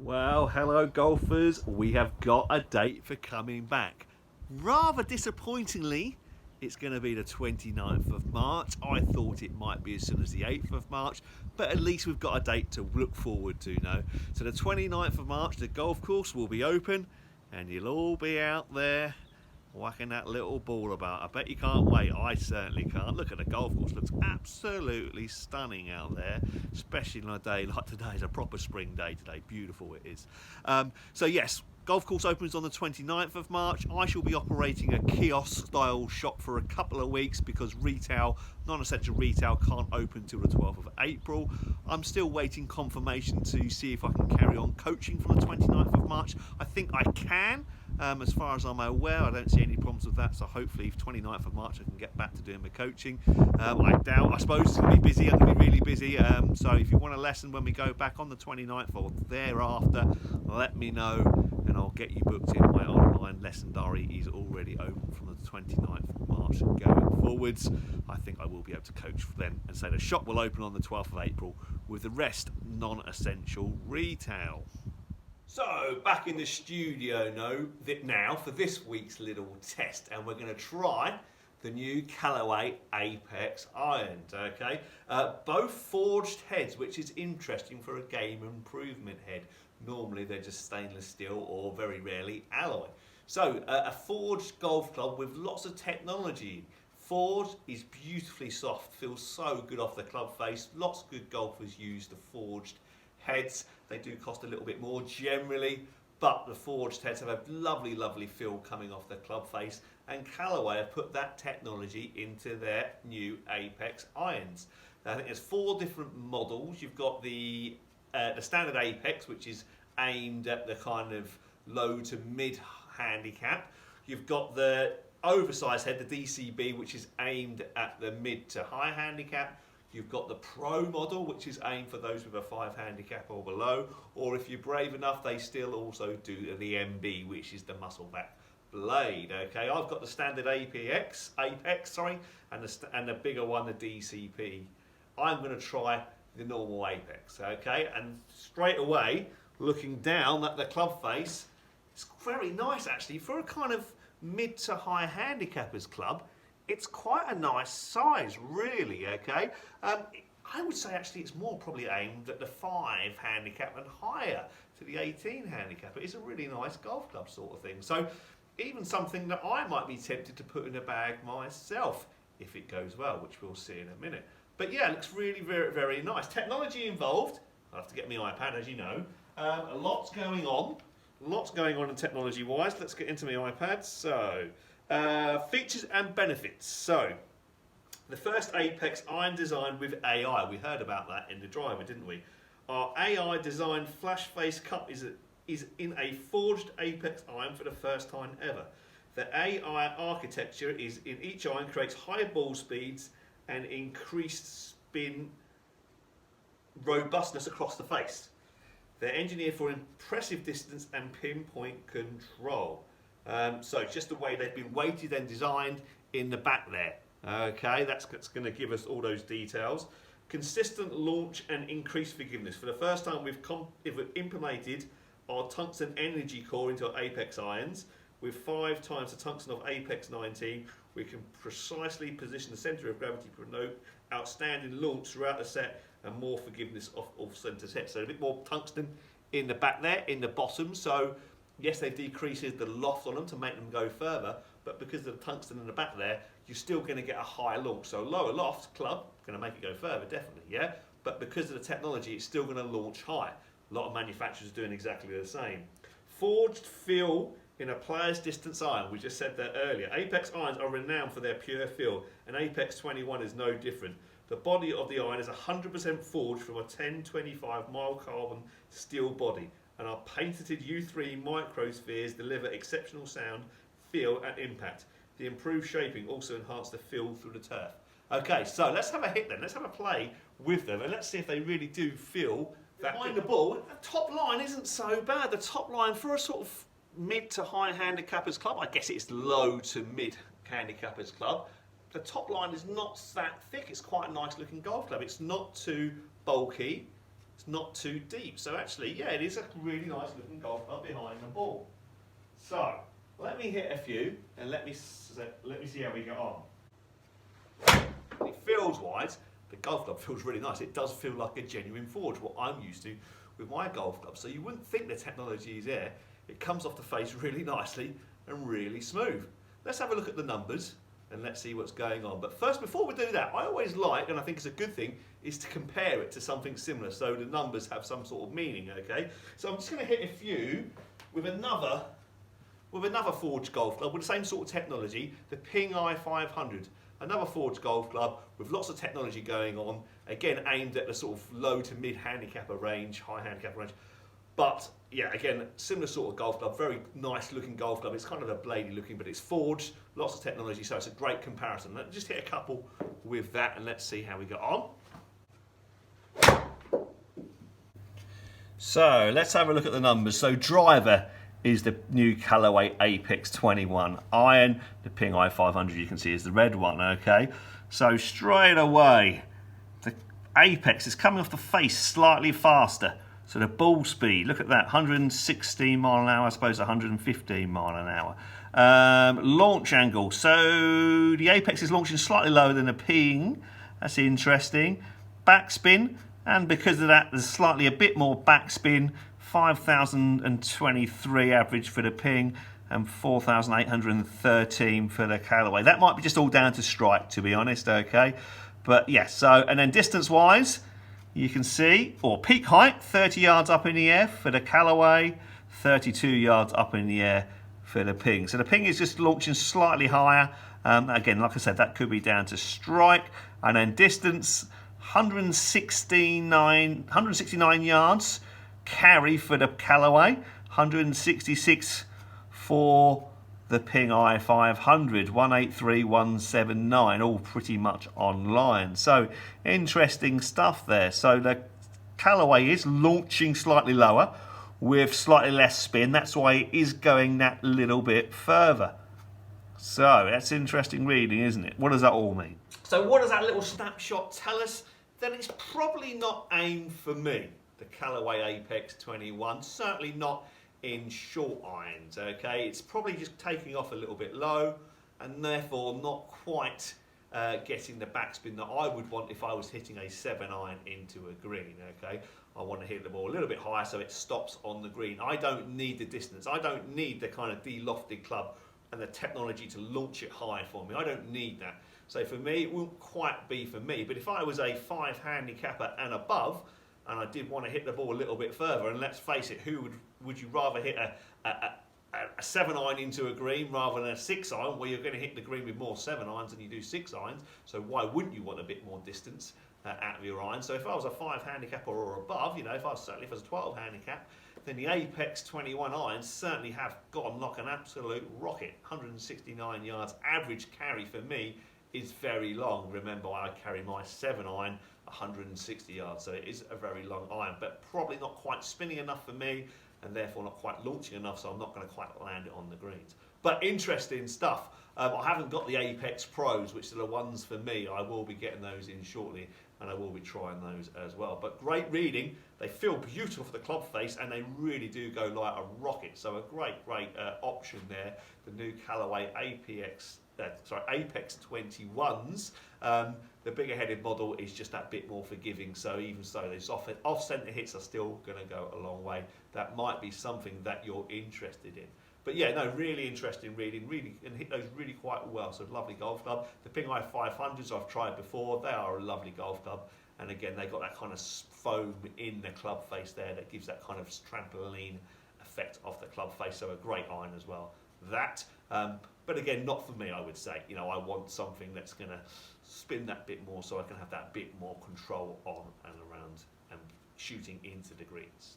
Well, hello golfers. We have got a date for coming back. Rather disappointingly, it's going to be the 29th of March. I thought it might be as soon as the 8th of March, but at least we've got a date to look forward to now. So the 29th of March, the golf course will be open and you'll all be out there whacking that little ball about. I bet you can't wait. I certainly can't. Look at the golf course. Looks absolutely stunning out there, especially on a day like today. It's a proper spring day today. Beautiful it is. So yes, golf course opens on the 29th of March. I shall be operating a kiosk style shop for a couple of weeks because retail, non-essential retail, can't open till the 12th of April. I'm still waiting confirmation to see if I can carry on coaching from the 29th of March. I think I can. As far as I'm aware, I don't see any problems with that, so hopefully 29th of March I can get back to doing my coaching. I suppose it's going to be busy. I'm going to be really busy, so if you want a lesson when we go back on the 29th or thereafter, let me know and I'll get you booked in. My online lesson diary is already open from the 29th of March going forwards. I think I will be able to coach then, and so the shop will open on the 12th of April with the rest non-essential retail. So, back in the studio now for this week's little test, and we're going to try the new Callaway Apex irons, okay? Both forged heads, which is interesting for a game improvement head. Normally they're just stainless steel or very rarely alloy. So, a forged golf club with lots of technology. Forged is beautifully soft, feels so good off the club face. Lots of good golfers use the forged heads. They do cost a little bit more generally, but the forged heads have a lovely feel coming off the club face, and Callaway have put that technology into their new Apex irons. Now, I think there's 4 different models. You've got the standard Apex, which is aimed at the kind of low to mid handicap. You've got the oversized head, the DCB, which is aimed at the mid to high handicap. You've got the Pro model, which is aimed for those with a 5 handicap or below, or if you're brave enough, they still also do the MB, which is the muscle back blade. Okay, I've got the standard Apex, and the bigger one, the DCP. I'm going to try the normal Apex. Okay, and straight away, looking down at the club face, it's very nice actually for a kind of mid to high handicappers club. It's quite a nice size, really, okay? I would say actually it's more probably aimed at the 5 handicap and higher to the 18 handicap. It's a really nice golf club sort of thing. So even something that I might be tempted to put in a bag myself, if it goes well, which we'll see in a minute. But yeah, it looks really very nice. Technology involved. I'll have to get my iPad, as you know. Lots going on technology-wise. Let's get into my iPad. So, features and benefits. So, the first Apex iron designed with AI. We heard about that in the driver, didn't we? Our AI designed flash face cup is in a forged Apex iron for the first time ever. The AI architecture is in each iron creates higher ball speeds and increased spin robustness across the face. They're engineered for impressive distance and pinpoint control. So just the way they've been weighted and designed in the back there. Okay, that's going to give us all those details. Consistent launch and increased forgiveness. For the first time, we've implemented our tungsten energy core into our Apex irons. With 5 times the tungsten of Apex 19, we can precisely position the centre of gravity to promote outstanding launch throughout the set and more forgiveness off centre set. So a bit more tungsten in the back there, in the bottom. So yes, they decreases the loft on them to make them go further, but because of the tungsten in the back there, you're still going to get a higher launch. So lower loft club, going to make it go further, definitely, yeah? But because of the technology, it's still going to launch high. A lot of manufacturers are doing exactly the same. Forged feel in a player's distance iron. We just said that earlier. Apex irons are renowned for their pure feel, and Apex 21 is no different. The body of the iron is 100% forged from a 1025 mild carbon steel body, and our patented U3 microspheres deliver exceptional sound, feel and impact. The improved shaping also enhances the feel through the turf. Okay, so let's have a hit then. Let's have a play with them and let's see if they really do feel that. Behind the ball, the top line isn't so bad. The top line for a sort of mid to high handicappers club, I guess it's low to mid handicappers club. The top line is not that thick. It's quite a nice looking golf club. It's not too bulky. It's not too deep. So actually, yeah, it is a really nice looking golf club behind the ball. So let me hit a few and let me see how we get on. It feels wise. The golf club feels really nice. It does feel like a genuine forge, what I'm used to with my golf club. So you wouldn't think the technology is there. It comes off the face really nicely and really smooth. Let's have a look at the numbers and let's see what's going on. But first, before we do that, I always like, and I think it's a good thing, is to compare it to something similar so the numbers have some sort of meaning, okay? So I'm just going to hit a few with another forged golf club with the same sort of technology, the Ping i500. Another forged golf club with lots of technology going on, again aimed at the sort of low to mid handicapper range, high handicapper range. But yeah, again, similar sort of golf club, very nice looking golf club. It's kind of a bladey looking, but it's forged, lots of technology, so it's a great comparison. Let's just hit a couple with that and let's see how we get on. So let's have a look at the numbers. So driver is the new Callaway Apex 21 iron. The Ping i500 you can see is the red one, okay? So straight away, the Apex is coming off the face slightly faster. So the ball speed, look at that, 116 mile an hour, I suppose 115 mile an hour. Launch angle, so the Apex is launching slightly lower than the Ping. That's interesting. Backspin, and because of that, there's slightly a bit more backspin. 5,023 average for the Ping and 4,813 for the Callaway. That might be just all down to strike, to be honest, okay? But yes, so, and then distance-wise, you can see, or peak height, 30 yards up in the air for the Callaway, 32 yards up in the air for the Ping. So the Ping is just launching slightly higher. Again, like I said, that could be down to strike. And then distance, 169 yards. Carry for the Callaway, 166 for the Ping i500, 183,179, all pretty much online. So interesting stuff there. So the Callaway is launching slightly lower with slightly less spin. That's why it is going that little bit further. So that's interesting reading, isn't it? What does that all mean? So what does that little snapshot tell us? Then it's probably not aimed for me, the Callaway Apex 21, certainly not in short irons, okay? It's probably just taking off a little bit low and therefore not quite getting the backspin that I would want if I was hitting a 7-iron into a green, okay? I want to hit the ball a little bit higher so it stops on the green. I don't need the distance. I don't need the kind of de-lofted club and the technology to launch it high for me. I don't need that. So for me, it won't quite be for me. But if I was a 5 handicapper and above, and I did want to hit the ball a little bit further, and let's face it, who would you rather hit a 7-iron into a green rather than a 6-iron, where you're going to hit the green with more 7-irons than you do 6-irons, so why wouldn't you want a bit more distance out of your iron? So if I was a 5 handicapper or above, you know, if I was a 12 handicap, then the Apex 21 irons certainly have gone like an absolute rocket. 169 yards, average carry for me is very long. Remember, I carry my 7-iron 160 yards, so it is a very long iron, but probably not quite spinning enough for me, and therefore not quite launching enough, so I'm not going to quite land it on the greens. But interesting stuff. I haven't got the Apex Pros, which are the ones for me. I will be getting those in shortly, and I will be trying those as well. But great reading. They feel beautiful for the club face, and they really do go like a rocket. So a great option there. The new Callaway Apex 21s. The bigger headed model is just that bit more forgiving, so even so, those off-centre hits are still going to go a long way. That might be something that you're interested in. But yeah, no, really interesting reading, really, and hit those really quite well. So lovely golf club. The Ping i500s I've tried before. They are a lovely golf club, and again, they've got that kind of foam in the club face there that gives that kind of trampoline effect off the club face. So a great iron as well. That. But again, not for me, I would say. You know, I want something that's going to spin that bit more so I can have that bit more control on and around and shooting into the greens.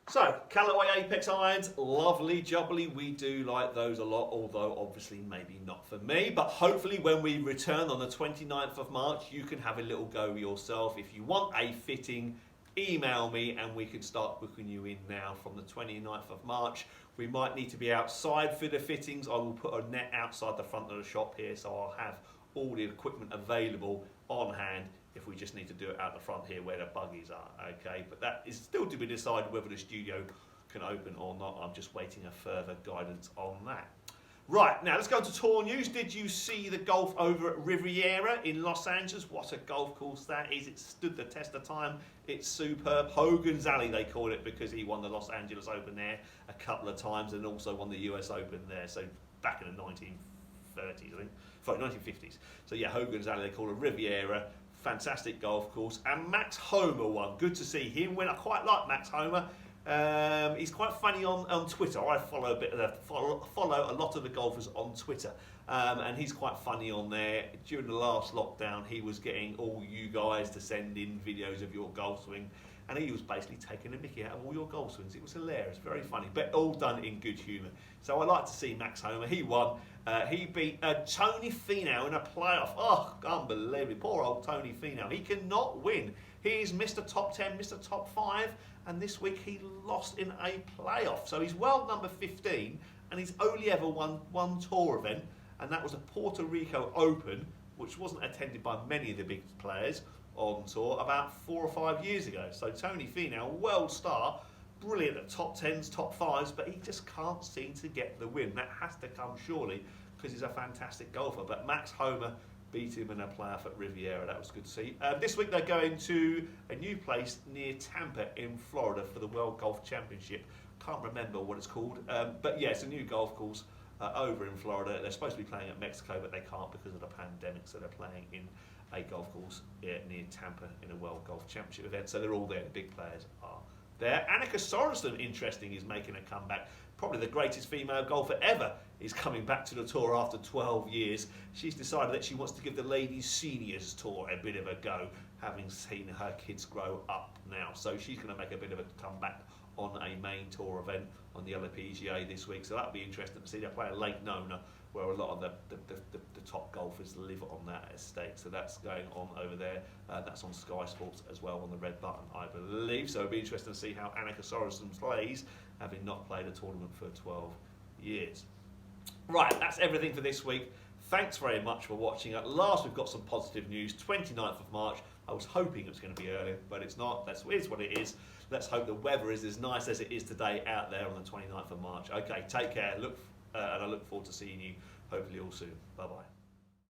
So, Callaway Apex irons, lovely, jubbly. We do like those a lot, although obviously maybe not for me. But hopefully when we return on the 29th of March, you can have a little go yourself. If you want a fitting, email me and we can start booking you in now from the 29th of March. We might need to be outside for the fittings. I will put a net outside the front of the shop here, so I'll have all the equipment available on hand if we just need to do it out the front here where the buggies are, okay? But that is still to be decided whether the studio can open or not. I'm just waiting a further guidance on that. Right, now let's go to tour news. Did you see the golf over at Riviera in Los Angeles? What a golf course that is. It stood the test of time. It's superb. Hogan's Alley, they call it, because he won the Los Angeles Open there a couple of times and also won the US Open there. So back in the 1930s, I think. Sorry, 1950s. So yeah, Hogan's Alley, they call it Riviera. Fantastic golf course. And Max Homa won. Good to see him win. I quite like Max Homa. He's quite funny on Twitter. I follow a lot of the golfers on Twitter, and he's quite funny on there. During the last lockdown, he was getting all you guys to send in videos of your golf swing, and he was basically taking a mickey out of all your golf swings. It was hilarious, very funny, but all done in good humour. So I like to see Max Homa. He won. He beat Tony Finau in a playoff. Oh, unbelievable. Poor old Tony Finau. He cannot win. He's Mr. Top 10, Mr. Top 5, and this week he lost in a playoff. So he's world number 15, and he's only ever won one tour event, and that was a Puerto Rico Open, which wasn't attended by many of the big players on tour, about 4 or 5 years ago. So Tony Finau, world star, brilliant at top 10s, top 5s, but he just can't seem to get the win. That has to come surely, because he's a fantastic golfer. But Max Homa beat him in a playoff at Riviera. That was good to see. This week they're going to a new place near Tampa in Florida for the World Golf Championship. Can't remember what it's called, but yeah, it's a new golf course over in Florida. They're supposed to be playing at Mexico, but they can't because of the pandemic, so they're playing in a golf course near Tampa in a World Golf Championship event. So they're all there. The big players are there. Annika Sorenstam, interesting, is making a comeback. Probably the greatest female golfer ever is coming back to the tour after 12 years. She's decided that she wants to give the Ladies Seniors Tour a bit of a go, having seen her kids grow up now. So she's going to make a bit of a comeback on a main tour event on the LPGA this week. So that'll be interesting to see. They're playing Lake Nona, where a lot of the top golfers live on that estate. So that's going on over there. That's on Sky Sports as well on the red button, I believe. So it'll be interesting to see how Annika Sorenstam plays, having not played a tournament for 12 years. Right, that's everything for this week. Thanks very much for watching. At last we've got some positive news. 29th of March. I was hoping it was going to be earlier, but it's not. That's what it is. Let's hope the weather is as nice as it is today out there on the 29th of March. Okay, take care. And I look forward to seeing you hopefully all soon. Bye-bye.